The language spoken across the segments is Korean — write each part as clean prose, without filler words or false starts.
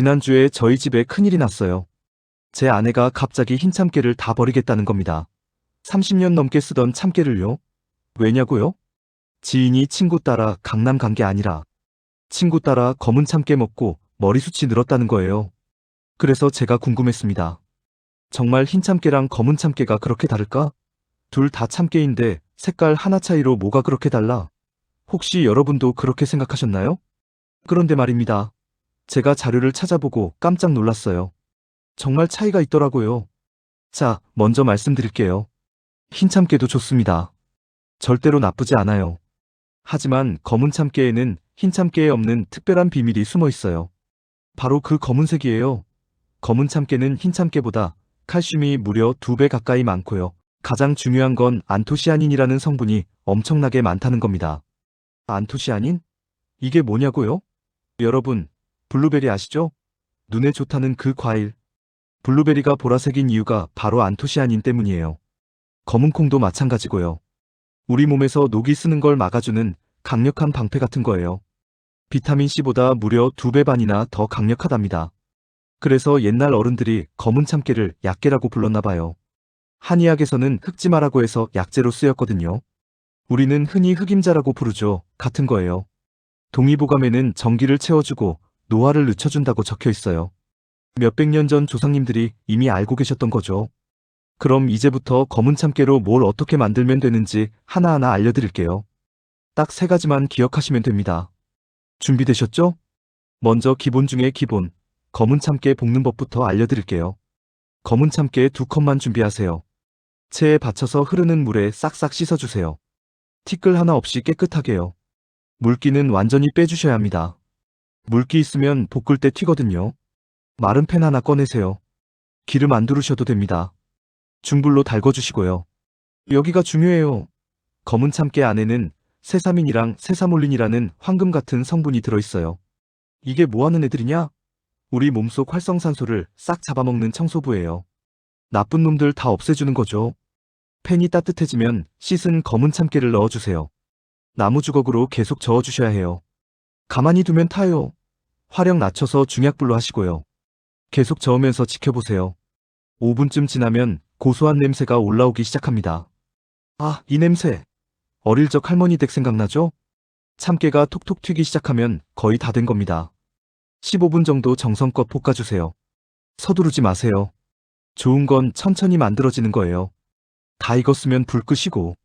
지난주에 저희 집에 큰일이 났어요. 제 아내가 갑자기 흰 참깨를 다 버리겠다는 겁니다. 30년 넘게 쓰던 참깨를요? 왜냐고요? 지인이 친구 따라 강남 간 게 아니라 친구 따라 검은 참깨 먹고 머리숱이 늘었다는 거예요. 그래서 제가 궁금했습니다. 정말 흰 참깨랑 검은 참깨가 그렇게 다를까? 둘 다 참깨인데 색깔 하나 차이로 뭐가 그렇게 달라? 혹시 여러분도 그렇게 생각하셨나요? 그런데 말입니다. 제가 자료를 찾아보고 깜짝 놀랐어요. 정말 차이가 있더라고요. 자, 먼저 말씀드릴게요. 흰 참깨도 좋습니다. 절대로 나쁘지 않아요. 하지만 검은 참깨에는 흰 참깨에 없는 특별한 비밀이 숨어 있어요. 바로 그 검은색이에요. 검은 참깨는 흰 참깨보다 칼슘이 무려 2배 가까이 많고요. 가장 중요한 건 안토시아닌이라는 성분이 엄청나게 많다는 겁니다. 안토시아닌? 이게 뭐냐고요? 여러분, 블루베리 아시죠? 눈에 좋다는 그 과일. 블루베리가 보라색인 이유가 바로 안토시아닌 때문이에요. 검은 콩도 마찬가지고요. 우리 몸에서 녹이 쓰는 걸 막아주는 강력한 방패 같은 거예요. 비타민C보다 무려 2배 반이나 더 강력하답니다. 그래서 옛날 어른들이 검은 참깨를 약깨라고 불렀나 봐요. 한의학에서는 흑지마라고 해서 약재로 쓰였거든요. 우리는 흔히 흑임자라고 부르죠. 같은 거예요. 동의보감에는 전기를 채워주고 노화를 늦춰준다고 적혀 있어요. 몇백 년 전 조상님들이 이미 알고 계셨던 거죠. 그럼 이제부터 검은 참깨로 뭘 어떻게 만들면 되는지 하나하나 알려드릴게요. 딱 3가지만 기억하시면 됩니다. 준비되셨죠? 먼저 기본 중에 기본, 검은 참깨 볶는 법부터 알려드릴게요. 검은 참깨 2컵만 준비하세요. 체에 받쳐서 흐르는 물에 싹싹 씻어주세요. 티끌 하나 없이 깨끗하게요. 물기는 완전히 빼주셔야 합니다. 물기 있으면 볶을 때 튀거든요. 마른 팬 하나 꺼내세요. 기름 안 두르셔도 됩니다. 중불로 달궈주시고요. 여기가 중요해요. 검은 참깨 안에는 세사민이랑 세사몰린이라는 황금 같은 성분이 들어있어요. 이게 뭐하는 애들이냐? 우리 몸속 활성산소를 싹 잡아먹는 청소부예요. 나쁜 놈들 다 없애주는 거죠. 팬이 따뜻해지면 씻은 검은 참깨를 넣어주세요. 나무 주걱으로 계속 저어주셔야 해요. 가만히 두면 타요. 화력 낮춰서 중약불로 하시고요. 계속 저으면서 지켜보세요. 5분쯤 지나면 고소한 냄새가 올라오기 시작합니다. 아, 이 냄새. 어릴 적 할머니 댁 생각나죠? 참깨가 톡톡 튀기 시작하면 거의 다 된 겁니다. 15분 정도 정성껏 볶아주세요. 서두르지 마세요. 좋은 건 천천히 만들어지는 거예요. 다 익었으면 불 끄시고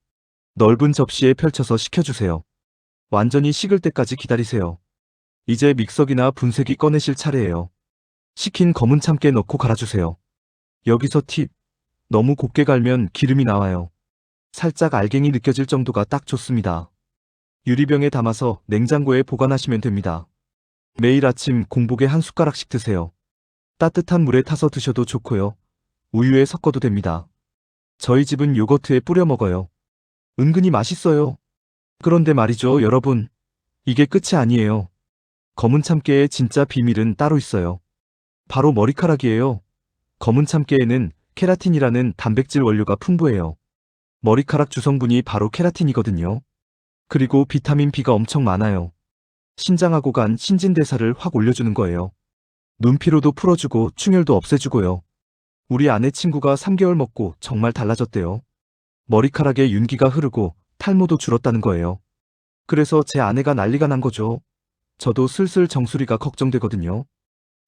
넓은 접시에 펼쳐서 식혀주세요. 완전히 식을 때까지 기다리세요. 이제 믹서기나 분쇄기 꺼내실 차례예요. 식힌 검은 참깨 넣고 갈아주세요. 여기서 팁. 너무 곱게 갈면 기름이 나와요. 살짝 알갱이 느껴질 정도가 딱 좋습니다. 유리병에 담아서 냉장고에 보관하시면 됩니다. 매일 아침 공복에 한 숟가락씩 드세요. 따뜻한 물에 타서 드셔도 좋고요. 우유에 섞어도 됩니다. 저희 집은 요거트에 뿌려 먹어요. 은근히 맛있어요. 그런데 말이죠, 여러분. 이게 끝이 아니에요. 검은 참깨의 진짜 비밀은 따로 있어요. 바로 머리카락이에요. 검은 참깨에는 케라틴이라는 단백질 원료가 풍부해요. 머리카락 주성분이 바로 케라틴이거든요. 그리고 비타민 B가 엄청 많아요. 신장하고 간 신진대사를 확 올려주는 거예요. 눈피로도 풀어주고 충혈도 없애주고요. 우리 아내 친구가 3개월 먹고 정말 달라졌대요. 머리카락에 윤기가 흐르고 탈모도 줄었다는 거예요. 그래서 제 아내가 난리가 난 거죠. 저도 슬슬 정수리가 걱정되거든요.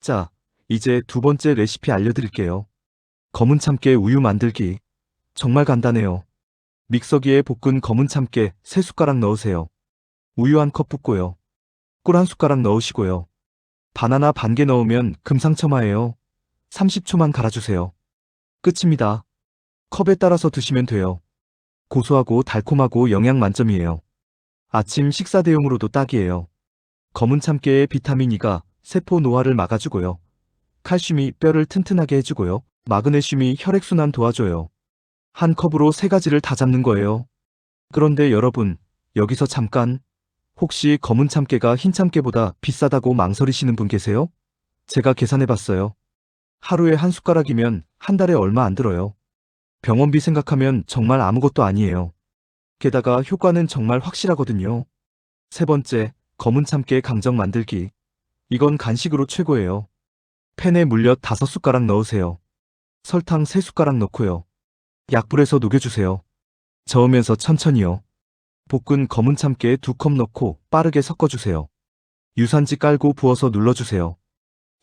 자, 이제 2번째 레시피 알려드릴게요. 검은 참깨 우유 만들기. 정말 간단해요. 믹서기에 볶은 검은 참깨 3숟가락 넣으세요. 우유 1컵 붓고요. 꿀 1숟가락 넣으시고요. 바나나 반 개 넣으면 금상첨화예요. 30초만 갈아주세요. 끝입니다. 컵에 따라서 드시면 돼요. 고소하고 달콤하고 영양 만점이에요. 아침 식사 대용으로도 딱이에요. 검은 참깨의 비타민 E가 세포 노화를 막아주고요. 칼슘이 뼈를 튼튼하게 해주고요. 마그네슘이 혈액순환 도와줘요. 한 컵으로 3가지를 다 잡는 거예요. 그런데 여러분, 여기서 잠깐. 혹시 검은 참깨가 흰 참깨보다 비싸다고 망설이시는 분 계세요? 제가 계산해봤어요. 하루에 한 숟가락이면 한 달에 얼마 안 들어요. 병원비 생각하면 정말 아무것도 아니에요. 게다가 효과는 정말 확실하거든요. 3번째, 검은 참깨 강정 만들기. 이건 간식으로 최고예요. 팬에 물엿 5숟가락 넣으세요. 설탕 3숟가락 넣고요. 약불에서 녹여주세요. 저으면서 천천히요. 볶은 검은 참깨 2컵 넣고 빠르게 섞어주세요. 유산지 깔고 부어서 눌러주세요.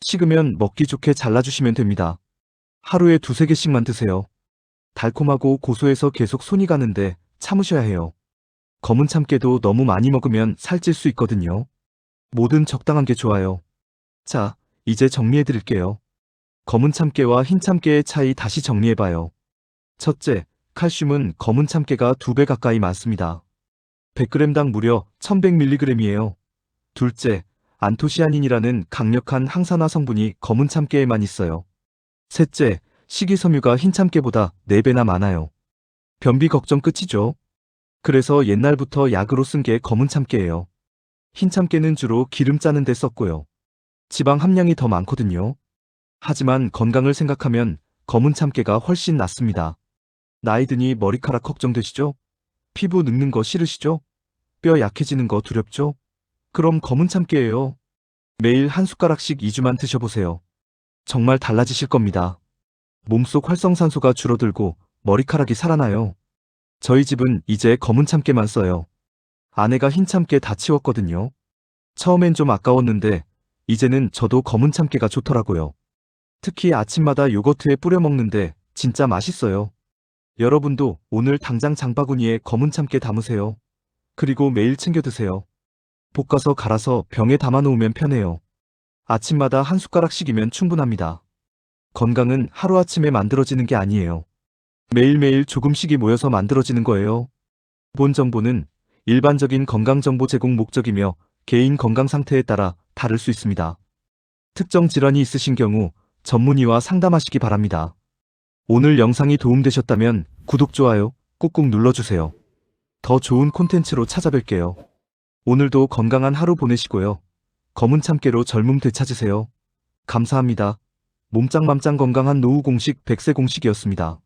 식으면 먹기 좋게 잘라주시면 됩니다. 하루에 2~3개씩만 드세요. 달콤하고 고소해서 계속 손이 가는데 참으셔야 해요. 검은 참깨도 너무 많이 먹으면 살찔 수 있거든요. 뭐든 적당한 게 좋아요. 자, 이제 정리해 드릴게요. 검은 참깨와 흰 참깨의 차이 다시 정리해봐요. 첫째, 칼슘은 검은 참깨가 2배 가까이 많습니다. 100g당 무려 1100mg이에요. 둘째, 안토시아닌이라는 강력한 항산화 성분이 검은 참깨에만 있어요. 셋째, 식이섬유가 흰 참깨보다 4배나 많아요. 변비 걱정 끝이죠. 그래서 옛날부터 약으로 쓴 게 검은 참깨예요. 흰 참깨는 주로 기름 짜는 데 썼고요. 지방 함량이 더 많거든요. 하지만 건강을 생각하면 검은 참깨가 훨씬 낫습니다. 나이 드니 머리카락 걱정되시죠? 피부 늙는 거 싫으시죠? 뼈 약해지는 거 두렵죠? 그럼 검은 참깨예요. 매일 한 숟가락씩 2주만 드셔보세요. 정말 달라지실 겁니다. 몸속 활성산소가 줄어들고 머리카락이 살아나요. 저희 집은 이제 검은 참깨만 써요. 아내가 흰 참깨 다 치웠거든요. 처음엔 좀 아까웠는데 이제는 저도 검은 참깨가 좋더라고요. 특히 아침마다 요거트에 뿌려 먹는데 진짜 맛있어요. 여러분도 오늘 당장 장바구니에 검은 참깨 담으세요. 그리고 매일 챙겨 드세요. 볶아서 갈아서 병에 담아 놓으면 편해요. 아침마다 한 숟가락씩이면 충분합니다. 건강은 하루아침에 만들어지는 게 아니에요. 매일매일 조금씩이 모여서 만들어지는 거예요. 본 정보는 일반적인 건강정보 제공 목적이며 개인 건강 상태에 따라 다를 수 있습니다. 특정 질환이 있으신 경우 전문의와 상담하시기 바랍니다. 오늘 영상이 도움되셨다면 구독, 좋아요 꾹꾹 눌러주세요. 더 좋은 콘텐츠로 찾아뵐게요. 오늘도 건강한 하루 보내시고요. 검은 참깨로 젊음 되찾으세요. 감사합니다. 몸짱맘짱 건강한 노후 공식 100세 공식이었습니다.